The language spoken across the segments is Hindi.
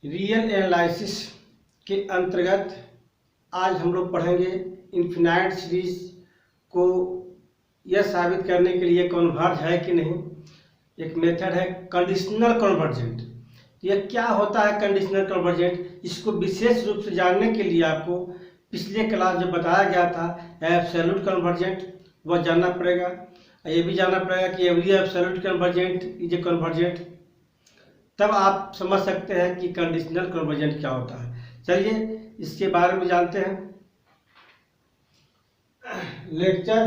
रियल एनालिसिस के अंतर्गत आज हम लोग पढ़ेंगे इन्फिनाइट सीरीज को यह साबित करने के लिए कन्वर्ज है कि नहीं। एक मेथड है कंडीशनल कन्वर्जेंट। यह क्या होता है कंडीशनल कन्वर्जेंट, इसको विशेष रूप से जानने के लिए आपको पिछले क्लास जो बताया गया था एब्सोल्यूट कन्वर्जेंट वह जानना पड़ेगा। ये भी जानना पड़ेगा कि every absolute convergent is a convergent. तब आप समझ सकते हैं कि कंडीशनल कन्वर्जेंट क्या होता है। चलिए इसके बारे में जानते हैं। लेक्चर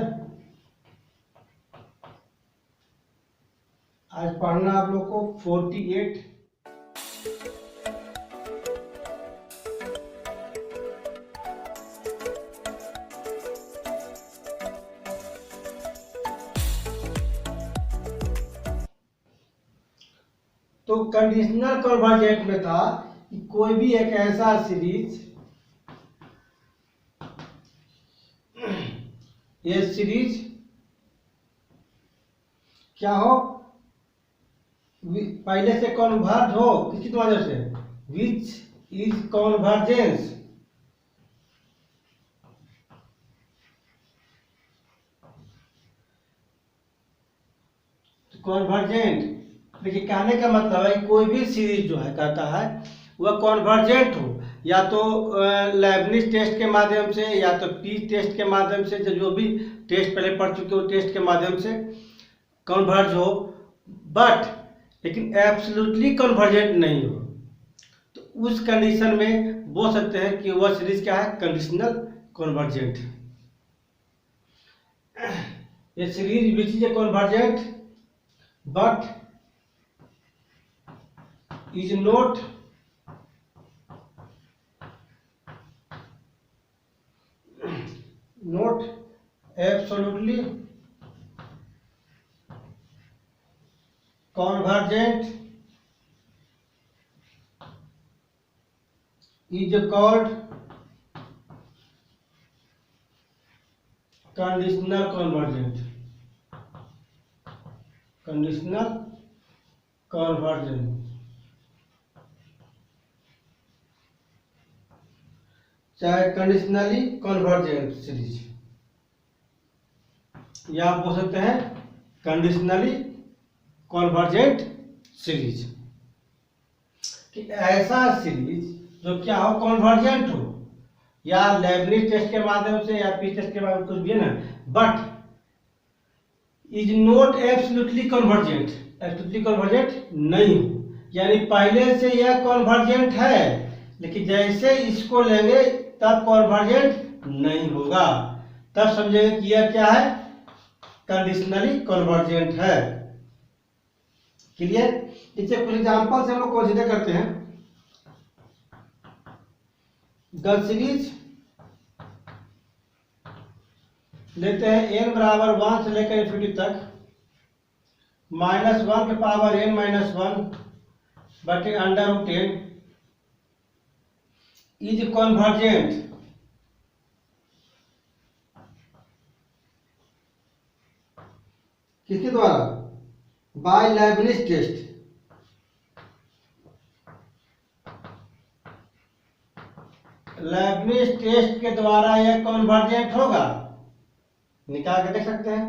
आज पढ़ना आप लोग को 48। तो कंडीशनल कन्वर्जेंट में था कि कोई भी एक ऐसा सीरीज, ये सीरीज क्या हो, पहले से कन्वर्ज हो किसकी वजह से, विच इज कन्वर्जेंस। कन्वर्जेंट देखिए कहने का मतलब है कोई भी सीरीज जो है कहता है वह कन्वर्जेंट हो, या तो लेबनिज टेस्ट के माध्यम से या तो पी टेस्ट के माध्यम से, जो भी टेस्ट पहले पढ़ चुके हो टेस्ट के माध्यम से कन्वर्ज हो, बट लेकिन एब्सोल्युटली कन्वर्जेंट नहीं हो। तो उस कंडीशन में बोल सकते हैं कि वह सीरीज क्या है, कंडीशनल कन्वर्जेंट। ये series which is a convergent but is not absolutely convergent is called conditional convergent। Conditional convergent चाहे कंडीशनली कन्वर्जेंट सीरीज, या आप बोल सकते हैं कंडीशनली कन्वर्जेंट सीरीज कि ऐसा सीरीज जो क्या हो, कन्वर्जेंट हो, या लेबनिज टेस्ट के माध्यम से या पी टेस्ट के माध्यम कुछ भी है ना, but is not absolutely convergent, absolutely convergent नहीं हो, यानी पहले से यह कन्वर्जेंट है लेकिन जैसे इसको लेंगे तब कन्वर्जेंट नहीं होगा, तब समझेंगे कि यह क्या है, कंडीशनली कन्वर्जेंट है। क्लियर। इससे कुछ एग्जांपल से हम लोग कंसीडर करते हैं। गर्ल सीरीज लेते हैं n बराबर 1 से लेकर इन्फिनिटी तक, -1 के पावर n माइनस 1 बटे √n इज कन्वर्जेंट किसके द्वारा, by Leibniz test. Leibniz test के द्वारा यह कन्वर्जेंट होगा, निकाल के देख सकते हैं,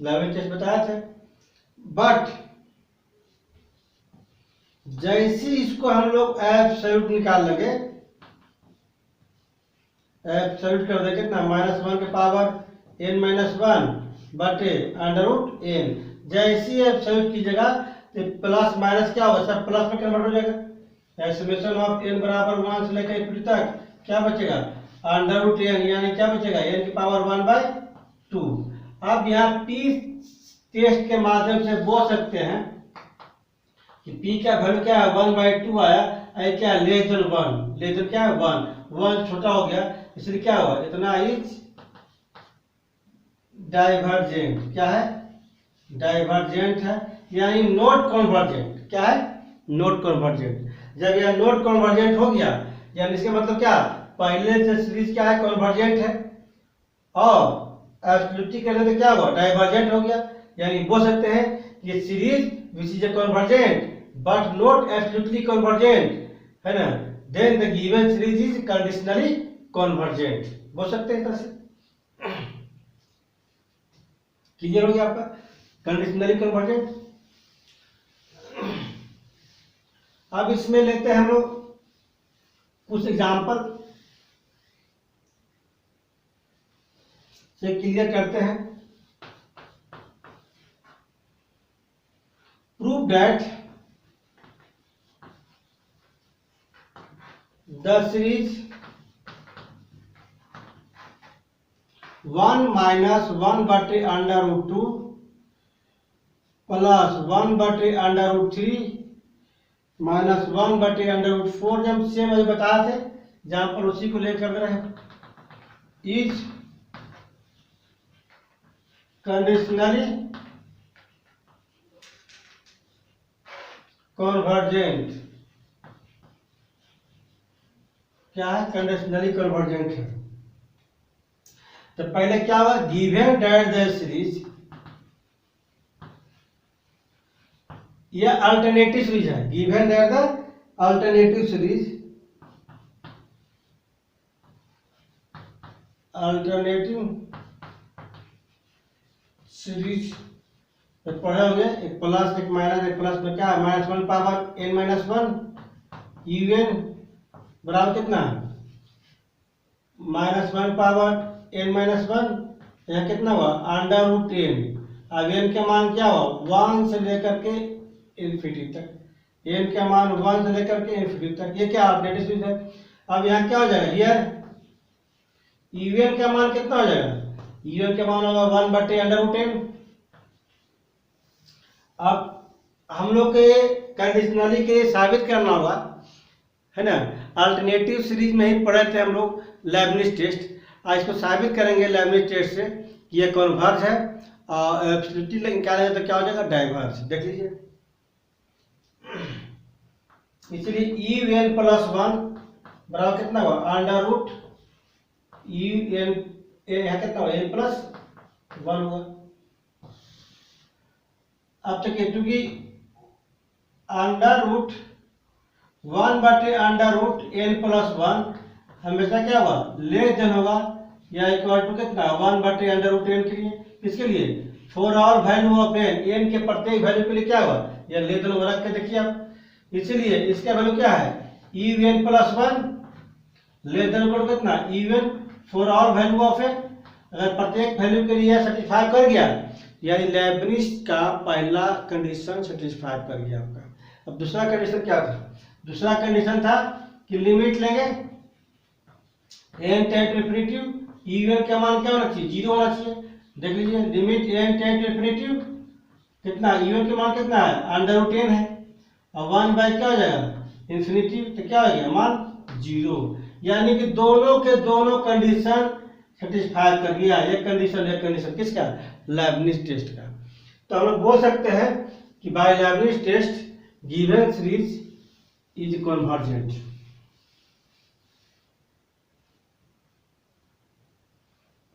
लेबनिज टेस्ट बताया थे। बट जैसे इसको हम लोग एब्सोल्यूट निकाल लेंगे, एब्सोल्यूट कर देंगे कितना, -1 के पावर n माइनस 1 बटे √n, जैसी एब्सोल्यूट की जगह तो प्लस माइनस क्या होगा, सब प्लस में कन्वर्ट हो जाएगा। समेशन ऑफ n बराबर 1 से लेकर इन्फिनिटी तक क्या बचेगा, √n, यानी क्या बचेगा, n की पावर 1/2। अब यहाँ पी टेस्ट के माध्यम से बोल सकते हैं कि पी का वैल्यू क्या है, 1/2 आया, आई क्या लेस देन 1, लेस देन क्या है 1 छोटा हो गया, इसलिए क्या हुआ, इतना इज डाइवर्जेंट। क्या है, डाइवर्जेंट है, यानी नॉट कन्वर्जेंट। क्या है, नॉट कन्वर्जेंट। जब यह नॉट कन्वर्जेंट हो गया यानी इसके मतलब क्या, पहले से सीरीज क्या है, कन्वर्जेंट है, और एब्सोल्यूटली करने से क्या हुआ, डाइवर्जेंट हो गया। यानी बोल सकते हैं ये series which is a convergent but not absolutely convergent है ना, then the given series is conditionally convergent. बोल सकते हैं इस तरह से। क्लियर हो गया आपका कंडीशनली कन्वर्जेंट। अब इसमें लेते हैं हम लोग कुछ एग्जाम्पल से क्लियर करते हैं। Prove that the series 1 minus 1/√2 plus 1/√3 minus 1/√4, जब सेम अभी बताए थे जहां पर उसी को लेकर रहे हैं, इज कंडीशनली कन्वर्जेंट। क्या है? कंडीशनली कन्वर्जेंट है। तो पहले क्या हुआ, गिवन दैट द सीरीज, यह अल्टरनेटिव सीरीज है, given that the alternative series, तो पढ़े होंगे, एक प्लस एक माइनस, एक प्लस में क्या है, -1 पावर n-1 un बराबर कितना, -1 पावर n-1, यह कितना हुआ √10। अब n का मान क्या हुआ 1 से लेकर के इन्फिनिटी तक, n का मान 1 से लेकर के इन्फिनिटी तक, ये क्या अल्टरनेटिव सीरीज है। अब यहाँ क्या हो जाएगा, हियर un का मान कितना हो जाएगा, un का मान होगा 1/√10। अब हम लोग के कंडीशनली के साबित करना होगा, है ना। अल्टरनेटिव सीरीज में ही पढ़े थे हम लोग लेबनिज टेस्ट, आज इसको साबित करेंगे लेबनिज टेस्ट से कि ये कन्वर्ज है, और एब्सोल्यूटली निकालेंगे तो क्या हो जाएगा, डाइवर्ज। देख लीजिए, इसलिए un + 1 बराबर कितना हुआ √un, यहाँ कितना हुआ n + 1 हुआ। अब तक क्योंकि √1/√n + 1 हमेशा क्या हुआ, लेस देन होगा या इक्वल टू कितना 1/√n के लिए, किसके लिए, for all value of n के प्रत्येक वैल्यू के लिए क्या हुआ, या लेस देन रख के देखिए आप। इसलिए इसका वैल्यू क्या है, un + 1 लेस देन इक्वल कितना un for all value of n। अगर प्रत्येक वैल्यू के लिए सेटिस्फाई कर गया, यानी लेबनिज का पहला कंडीशन सेटिस्फाई कर गया आपका। अब दूसरा कंडीशन क्या था, दूसरा कंडीशन था कि लिमिट लेंगे n tend to infinity, un का मान क्या होना चाहिए, 0 होना चाहिए। देख लीजिए, limit n tend to infinity कितना, un का मान कितना है √10 है, और 1 क्या हो जाएगा इन्फिनिटी, तो क्या हो गया मान 0। यानी कि दोनों के दोनों कंडीशन सेटिस्फाई कर गया, एक कंडीशन किसका, लेबनिज टेस्ट का। तो हम लोग बोल सकते हैं कि by Leibniz test given series is convergent.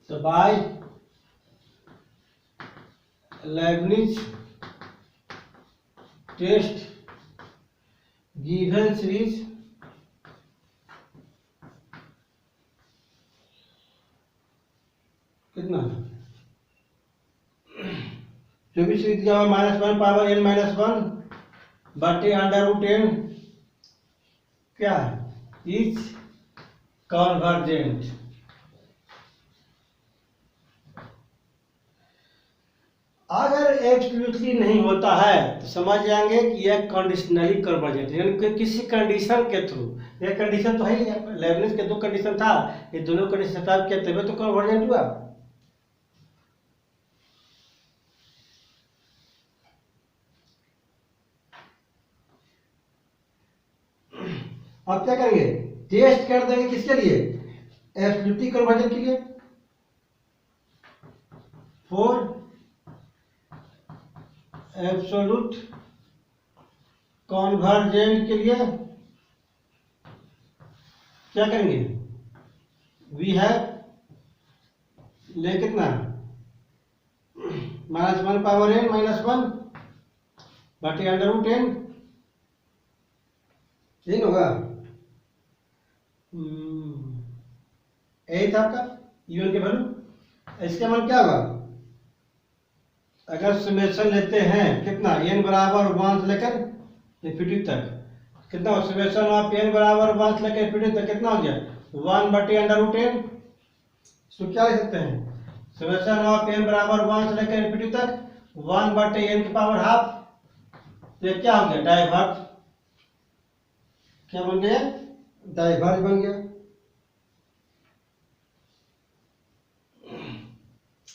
तो by Leibniz test given series कितना, जो भी सीरीज दिया हुआ -1 पावर n-1/√n क्या है, इज कन्वर्जेंट। अगर एब्सोल्युटली नहीं होता है तो समझ जाएंगे कि यह कंडीशनली कन्वर्जेंट है, यानी कि किसी कंडीशन के थ्रू, यह कंडीशन तो है ही, लेबनिज के दो कंडीशन था, ये दोनों कंडीशन सत्यापित किए तभी तो कन्वर्जेंट हुआ। अब क्या करेंगे, टेस्ट कर देंगे किसके लिए, एब्सोल्यूटली कन्वर्जन के लिए, फॉर एब्सोल्यूट कन्वर्जेंट के लिए क्या करेंगे, वी हैव ले कितना -1 पावर n-1/√n, यही होगा। यही था आपका यूएन के वैल्यू। इसका मान क्या होगा, अगर समेशन लेते हैं कितना एन बराबर 1 से लेकर इन्फिनिटी तक, कितना समेशन ऑफ एन बराबर 1 से लेकर इन्फिनिटी तक कितना हो गया 1/√n। इसको क्या लिख सकते हैं, समेशन ऑफ एन बराबर 1 से लेकर इन्फिनिटी तक 1/n की पावर हाफ। ये क्या हो गया डाइवर्ज, क्या बन गया डाइवर्ज बन गया।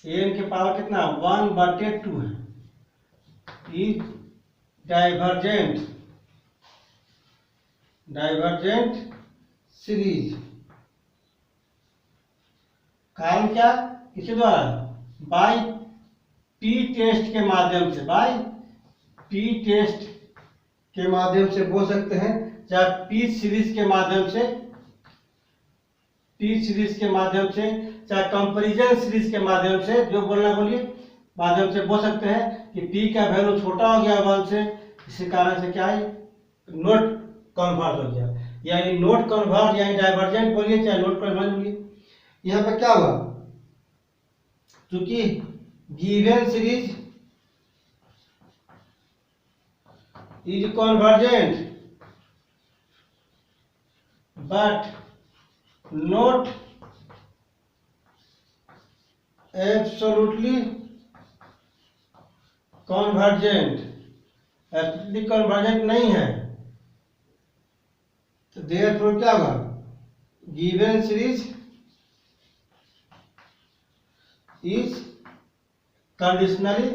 एन के पावर कितना 1/2 है, इज डाइवर्जेंट सीरीज। कारण क्या, किसी द्वारा बाय टी टेस्ट के माध्यम से, बाय टी टेस्ट के माध्यम से बोल सकते हैं, चाहे पी सीरीज के माध्यम से, टी सीरीज के माध्यम से, चाहे कंपैरिजन सीरीज के माध्यम से, जो बोलना बोलिए, माध्यम से बोल सकते हैं कि पी का वैल्यू छोटा हो गया 1 से, इसी कारण से क्या है नोट कन्वर्ट हो गया, यानी नोट कन्वर्ट यानी डाइवर्जेंट बोलिए चाहे नोट कन्वर्ट बोलिए। यहाँ पर क्या हुआ, क्योंकि given series is convergent but not absolutely convergent, absolutely convergent नहीं है, तो therefore क्या होगा, given series is conditionally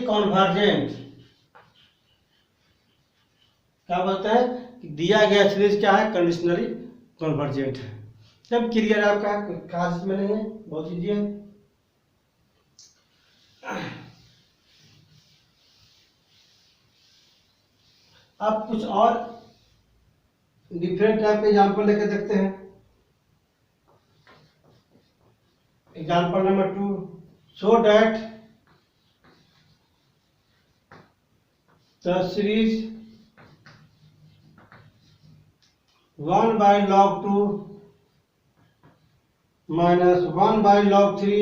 convergent। क्या बोलते हैं कि दिया गया सीरीज क्या है कंडीशनली कन्वर्जेंट है। जब क्लियर आपका खास में नहीं है, बहुत इजी है। अब कुछ और डिफरेंट टाइप के एग्जाम्पल लेकर देखते हैं। Example number 2, show that the series 1/log2 minus 1/log3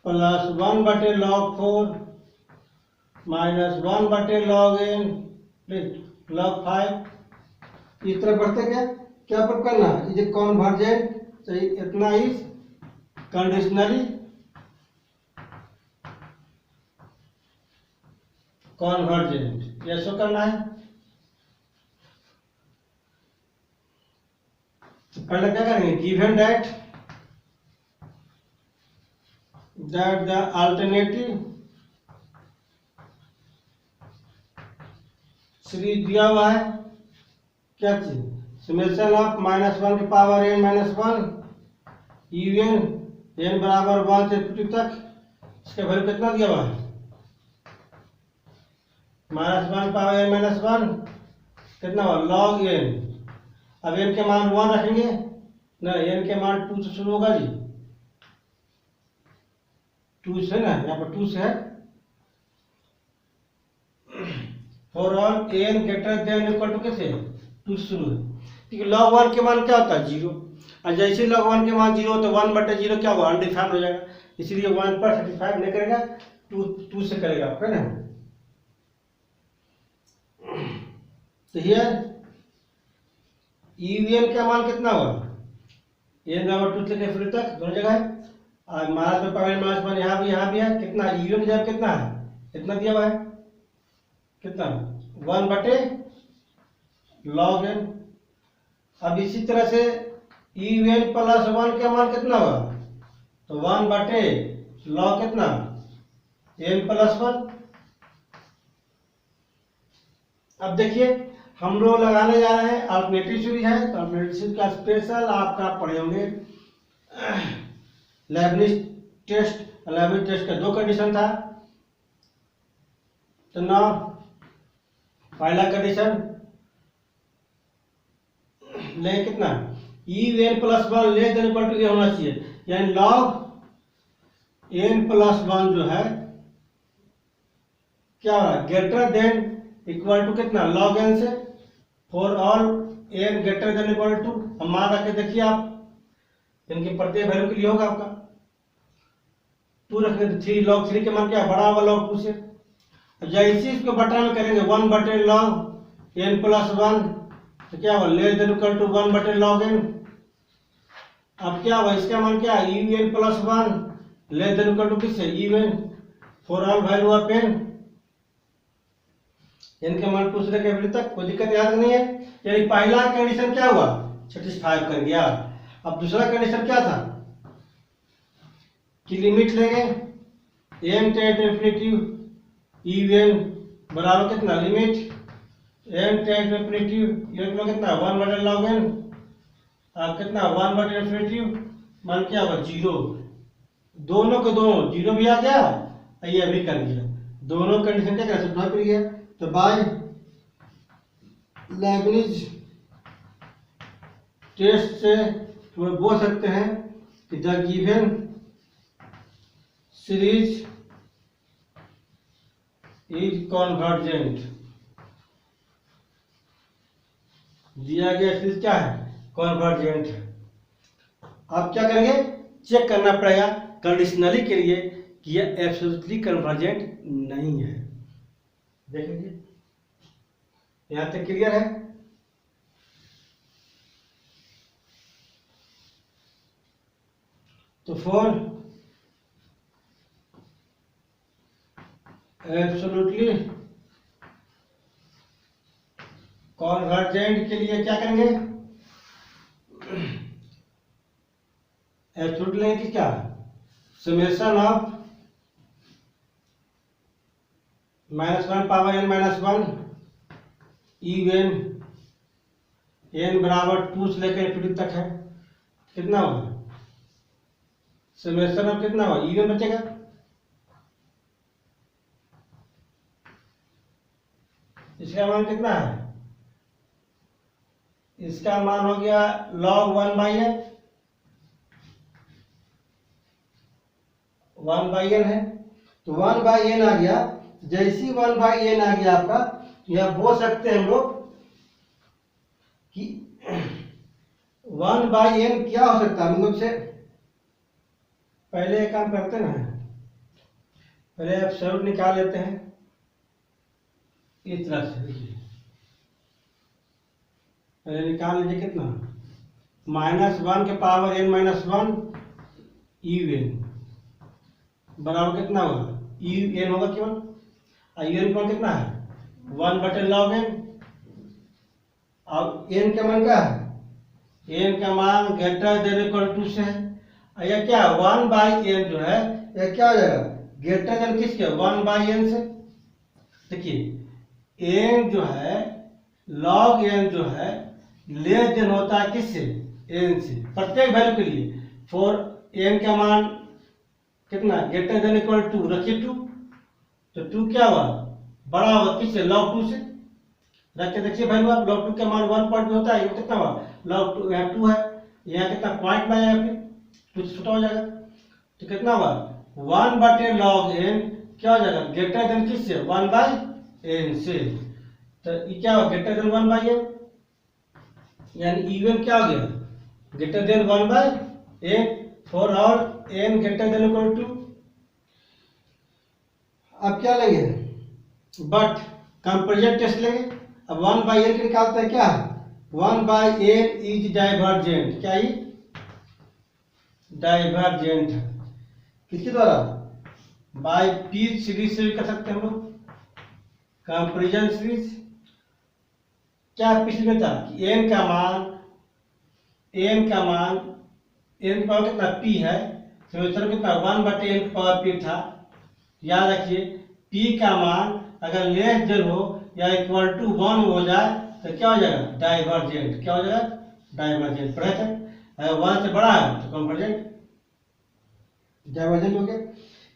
plus 1/log4 minus 1/log n log5 इस तरह बढ़ते क्या क्या पर करना, इज कॉन्वर्जेंट, चाहिए इतना इज कंडीशनली कॉन्वर्जेंट, ये शो करना है। पहले क्या करेंगे, given that the alternative series दिया हुआ है, क्या चीज समेशन ऑफ -1 की पावर n-1 un n बराबर 1 से 2 तक, इसका वैल्यू कितना दिया हुआ है -1 पावर n-1 कितना हुआ log n। अब n के मान 1 रखेंगे ना, n के मान 2 से शुरू होगा जी, 2 से ना, यहाँ पर 2 से है। For all n greater than equal to कैसे 2 से शुरू है, क्योंकि log 1 के मान क्या होता है 0, और जैसे log 1 के मान 0 तो 1/0 क्या होगा अनडिफाइंड हो जाएगा, इसलिए 1 पर सेटिस्फाइड नहीं करेगा, 2 से करेगा आपका ना। तो हियर यूएन का मान कितना हुआ n बराबर 2 से लेकर फ्री तक दोनों जगह है, और माइनस में पावर -1 यहाँ भी है, कितना यूएन जब कितना है इतना दिया हुआ है, कितना 1/log n। अब इसी तरह से un प्लस 1 का मान कितना हुआ, तो 1/log कितना n प्लस 1। अब देखिए हम लोग लगाने जा रहे हैं अल्टरनेटिव सीरीज है, तो अल्टरनेटिव सीरीज का स्पेशल आपका पढ़े होंगे लेबनिज टेस्ट। लेबनिज टेस्ट का 2 कंडीशन था, तो ना पहला कंडीशन ले कितना n plus 1 less than equal to ये होना चाहिए, यानी log n प्लस 1 जो है क्या हो रहा है ग्रेटर देन इक्वल टू कितना लॉग एन से for all n greater than equal to, हम मान रखे देखिए आप इनके प्रत्येक वैल्यू के लिए होगा आपका 2 रखने तो 3 लॉग 3 के मान क्या बड़ा होगा लॉग 2 से। जैसे इसको बटा में करेंगे 1 बटे लॉग एन प्लस 1 तो क्या होगा लेस देन इक्वल टू 1 बटे लॉग एन। अब क्या होगा इसका मान क्या है U N plus 1 less than equal to किससे U N for all value of N. N के मान 2 से लेकर वैल्यू तक कोई दिक्कत याद नहीं है। यानी पहला कंडीशन क्या हुआ सेटिस्फाई कर गया। अब दूसरा कंडीशन क्या था कि लिमिट लेंगे n tend to infinity u n बराबर कितना limit n tend to infinity u n कितना 1 बटे लॉग एन कितना 1 बटे इंफिनिटी मान क्या होगा 0। दोनों के दोनों 0 भी आ गया ये भी कर दिया। दोनों कंडीशन क्या कर सकते कर गया। तो बाय लेबनिज टेस्ट से हम बोल सकते हैं कि the given series is convergent. दिया गया सीरीज क्या है कॉन्वर्जेंट है। अब क्या करेंगे चेक करना पड़ेगा कंडीशनली के लिए कि यह एब्सोल्युटली कन्वर्जेंट नहीं है। देख लीजिए यहां तक क्लियर है। तो फॉर एब्सोल्युटली कॉन्वर्जेंट के लिए क्या करेंगे एब्सोल्यूट लेंगे कि क्या summation of -1 power n -1 u n बराबर 2 से लेकर इंफिनिटी तक है कितना होगा समेशन ऑफ कितना होगा यू एन बचेगा इसका मान कितना है इसका मान हो गया log 1/n 1/n है। तो 1/n आ गया जैसी 1/n आ गया आपका यह बोल सकते हैं हम लोग कि 1/n क्या हो सकता है। हम लोग से पहले एक काम करते हैं ना पहले एब्सोल्यूट निकाल लेते हैं इस तरह से देखिए पहले निकाल लीजिए कितना -1 के पावर n -1 यू एन बराबर कितना होगा यू एन होगा केवल यू एन का कितना है 1 बटे लॉग एन। अब एन का मान क्या है एन का मान ग्रेटर देन इक्वल टू से है यह क्या 1/n जो है यह क्या हो जाएगा ग्रेटर देन किसके 1/n से। देखिए एन जो है लॉग एन जो है लेस देन होता है किससे एन से प्रत्येक वैल्यू के लिए। फॉर एन का मान कितना ग्रेटर देन इक्वल टू रखिए 2 तो 2 क्या हुआ बड़ा होगा किससे log 2 से रख के देखिए वैल्यू आप log 2 का मान 1 होता है ये कितना हुआ log 2 यहाँ 2 है यहाँ कितना पॉइंट में आया फिर कुछ छोटा हो जाएगा तो कितना हुआ 1 बटे log n क्या हो जाएगा ग्रेटर देन किससे 1/n से। तो ये क्या हुआ ग्रेटर देन 1/n यानी इवन क्या हो गया greater than 1/n for all n greater than equal to. अब क्या लेंगे बट कंपैरिजन टेस्ट लेंगे। अब 1/n के निकालते हैं क्या 1/n इज डाइवर्जेंट क्या ही डाइवर्जेंट किसके द्वारा बाय पीच सीरीज से भी कर सकते हैं हम लोग कंपैरिजन सीरीज। क्या पिछले था कि n का मान n का पावर कितना p है समीकरण कितना 1 बटे n पावर p था। याद रखिए p का मान अगर लेस देन हो या इक्वल टू 1 हो जाए तो क्या हो जाएगा डाइवर्जेंट क्या हो जाएगा डाइवर्जेंट पढ़े थे अगर 1 से बड़ा है तो कन्वर्जेंट डाइवर्जेंट हो गया।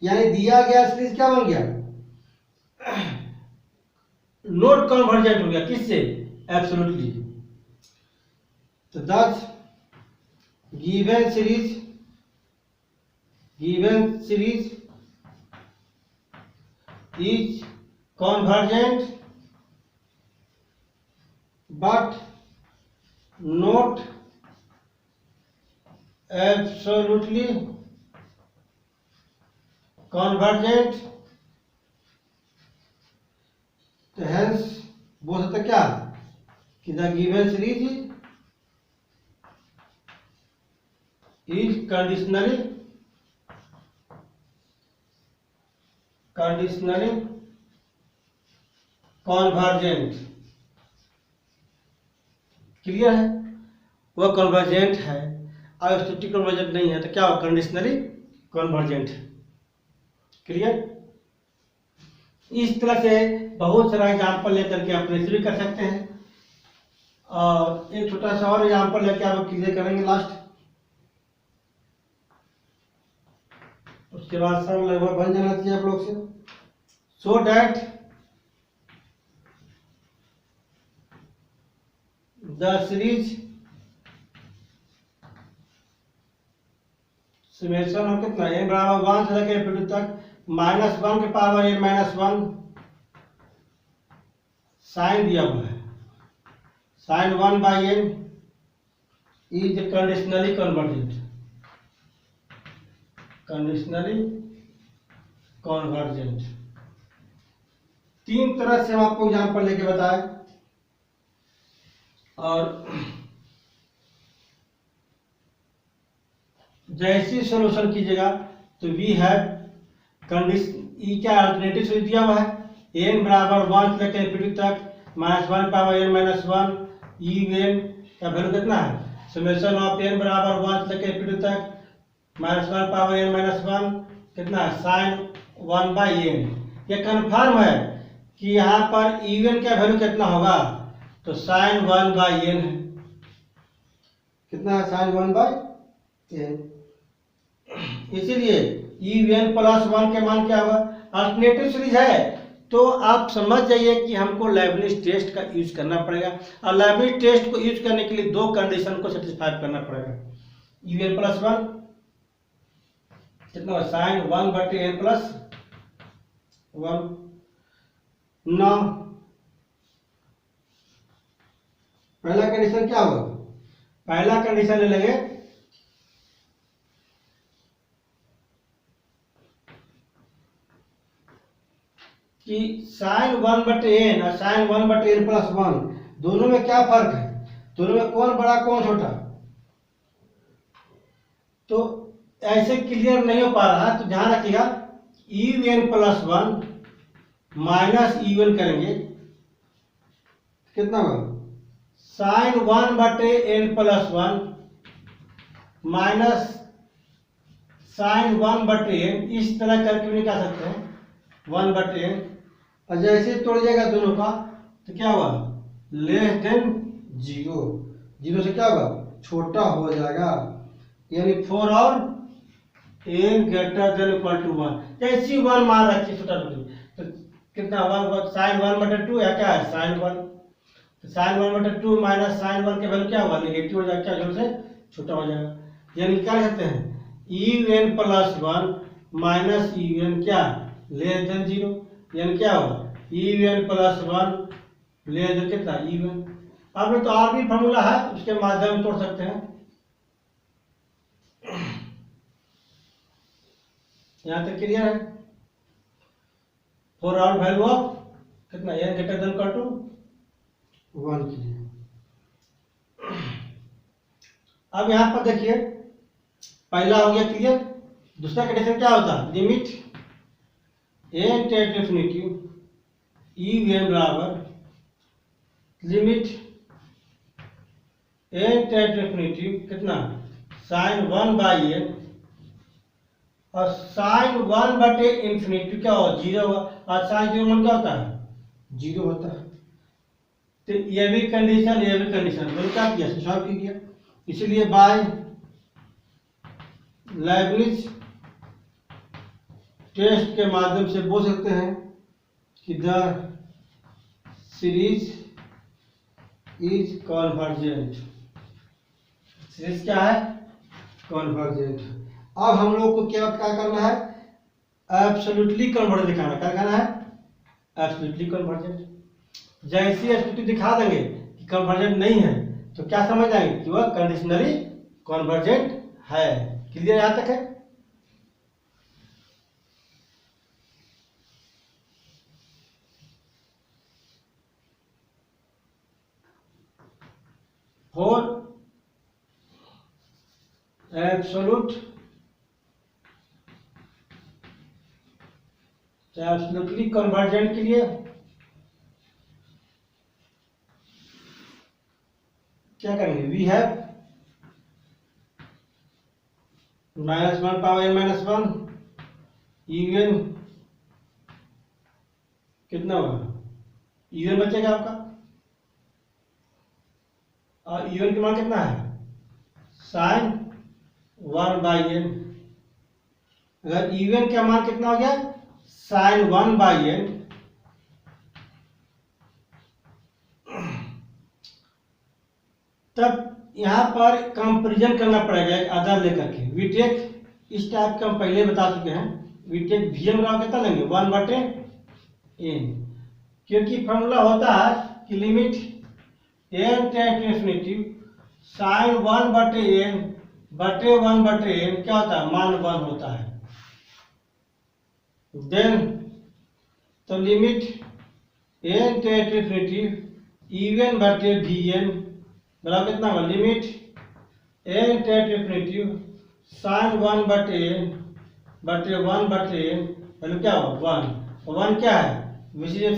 यानी दिया गया सीरीज क्या बन गया नोट कन्वर्जेंट हो गया किससे एब्सोल्युटली। तो दस given series is convergent but not absolutely convergent, तो hence बोल सकते क्या कि the given series is conditionally convergent। Clear है? वह कन्वर्जेंट है और स्टैटिक कन्वर्जेंट नहीं है, तो क्या हो? Conditionally convergent. क्लियर? इस तरह से बहुत सारा एग्जाम्पल लेकर के आप रेसिपी कर सकते हैं, और एक छोटा सा और एग्जाम्पल लेके आप क्लियर करेंगे लास्ट, उसके बाद सब लगभग बन जाना चाहिए आप लोग से, so that the series summation हो कितना n बराबर 1 से लेकर इंफिनिटी तक -1 के पावर n -1 साइन दिया हुआ है, sign 1/n is conditionally convergent, तीन तरह से हम आपको एग्जाम्पल लेके बताए। और जैसी सॉल्यूशन कीजिएगा तो वी हैव कंडीशन ई क्या अल्टरनेटिव सॉल्यूशन दिया हुआ है, n बराबर 1 से लेकर इंफिनिटी तक -1 पावर n -1 ई n का वैल्यू कितना है, समेशन ऑफ n बराबर 1 से लेकर इंफिनिटी तक -1 पावर n -1 कितना है, साइन 1/n। ये कन्फर्म है कि यहाँ पर इवन का वैल्यू कितना होगा, तो साइन 1/n है, कितना है, साइन 1/n। इसीलिए इवन प्लस 1 के मान क्या होगा, अल्टरनेटिव सीरीज है, तो आप समझ जाइए कि हमको लेबनिज टेस्ट का यूज करना पड़ेगा, और लेबनिज टेस्ट को यूज करने के लिए दो कंडीशन को सेटिस्फाई करना पड़ेगा। इवन प्लस 1 कितना, साइन 1/n प्लस 1। नौ पहला कंडीशन क्या होगा, पहला कंडीशन ले लेंगे कि साइन 1/n और साइन 1/n प्लस 1 दोनों में क्या फर्क है, दोनों में कौन बड़ा कौन छोटा, तो ऐसे क्लियर नहीं हो पा रहा है, तो ध्यान रखिएगा en प्लस 1 माइनस e1 करेंगे, कितना होगा, sign 1/n plus 1 minus sign 1/n, इस तरह करके भी निकाल सकते हैं 1/n, और जैसे तोड़िएगा दोनों का तो क्या हुआ, लेस देन 0, 0 से क्या होगा, छोटा हो जाएगा, यानी 4 और n greater than equal to 1, जैसी 1 मान रखिए छोटा तो कितना 1 साइन 1/2 या क्या है, साइन 1, तो साइन 1/2 माइनस साइन 1 के वैल्यू क्या होगा, नेगेटिव हो जाएगा, क्या 0 से छोटा हो जाएगा, यानी क्या कहते हैं en प्लस 1 माइनस en क्या लेस देन 0, यानी क्या होगा en प्लस 1 लेस देन कितना e1। अब तो और भी फॉर्मूला है, उसके माध्यम तोड़ सकते हैं, यहाँ तक क्लियर है। फॉर आवर वैल्यू ऑफ कितना n greater than equal to 1 के लिए। अब यहाँ पर देखिए पहला हो गया क्लियर, दूसरा कंडीशन क्या होता है, limit n tend to infinity e बराबर limit n tend to infinity कितना साइन 1/n, और साइन 1/इंफिनिटी क्या होगा, 0 होगा, और साइन 0 क्या होता है, 0 होता है, तो ये भी कंडीशन ये भी कंडीशन दोनों क्या किया, सॉल्व किया, इसलिए बाय लेबनिज टेस्ट के माध्यम से बोल सकते हैं कि the series is convergent, series क्या है, कन्वर्जेंट। अब हम लोग को क्या करना है, एब्सोल्युटली कन्वर्जेंट दिखाना, क्या दिखाना है, एब्सोल्युटली कन्वर्जेंट। जैसी एब्सोल्युटली दिखा देंगे कि कि कन्वर्जेंट नहीं है, तो क्या समझ जाएंगे कि वह कंडीशनली कन्वर्जेंट है। क्लियर यहाँ तक है? फॉर एब्सोल्युटली कन्वर्जेंट के लिए क्या करेंगे, we have -1 power n-1 UN कितना होगा, UN बचेगा आपका, और UN की मान कितना है sin 1/n। अगर UN का मान कितना हो गया sin 1/n, तब यहाँ पर कंपेरिजन करना पड़ेगा एक आधार लेकर के। वीटेक इस टाइप का हम पहले बता चुके हैं, वीटेक VM राव कितना लेंगे 1/n, क्योंकि फॉर्मूला होता है कि limit n tend to infinity sin 1/n बटे 1/n क्या होता है, मान 1 होता है। देन तो limit n tend to infinity even बटे Vn बराबर कितना होगा, limit n tend to infinity sin 1/n बटे 1/n वैल्यू क्या होगा 1। 1 क्या है, विच is A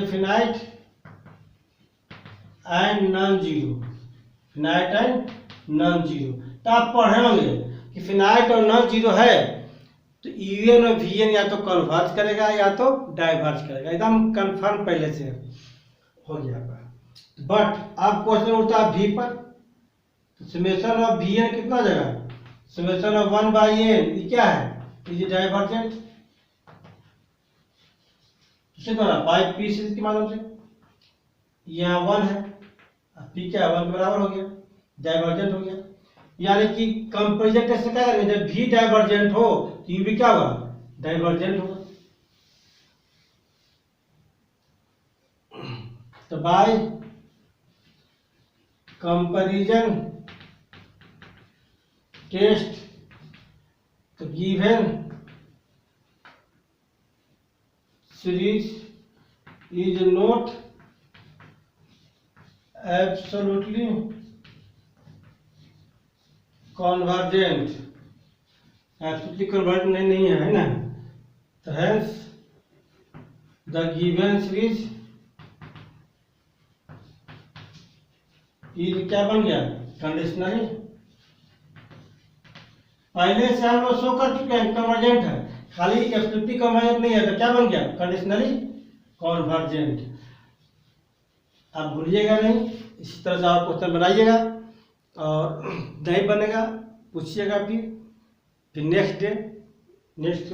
finite and non zero, finite and non zero. तो आप पढ़े होंगे कि फिनाइट और नॉन जीरो है तो UN और Vn या तो कन्वर्ज करेगा या तो डाइवर्ज करेगा, एकदम कंफर्म पहले से हो गया। बट अब क्वेश्चन उठता है V पर, तो समेशन ऑफ Vn कितना जगह, समेशन ऑफ 1/n ये क्या है, इज डाइवर्जेंट, किसके द्वारा, बाय P सीरीज के माध्यम से। यहाँ 1 है, P क्या है 1 के बराबर हो गया, डाइवर्जेंट हो गया। यानी कि कंपेरिजन टेस्ट से क्या करेंगे, जब V डाइवर्जेंट हो तो U भी क्या होगा, डाइवर्जेंट होगा। तो बाय कंपैरिजन टेस्ट तो given series is not absolutely convergent, absolutely convergent नहीं है ना, तो हेंस द गिवन सीरीज ये क्या बन गया, कंडीशनली। पहले से हम लोग शो कर चुके हैं कन्वर्जेंट है, खाली एब्सोल्युटली कन्वर्जेंट नहीं है, तो क्या बन गया, कंडीशनली कन्वर्जेंट। आप भूलिएगा नहीं, इसी तरह से आप क्वेश्चन बनाइएगा, और नहीं बनेगा पूछिएगा फिर नेक्स्ट डे नेक्स्ट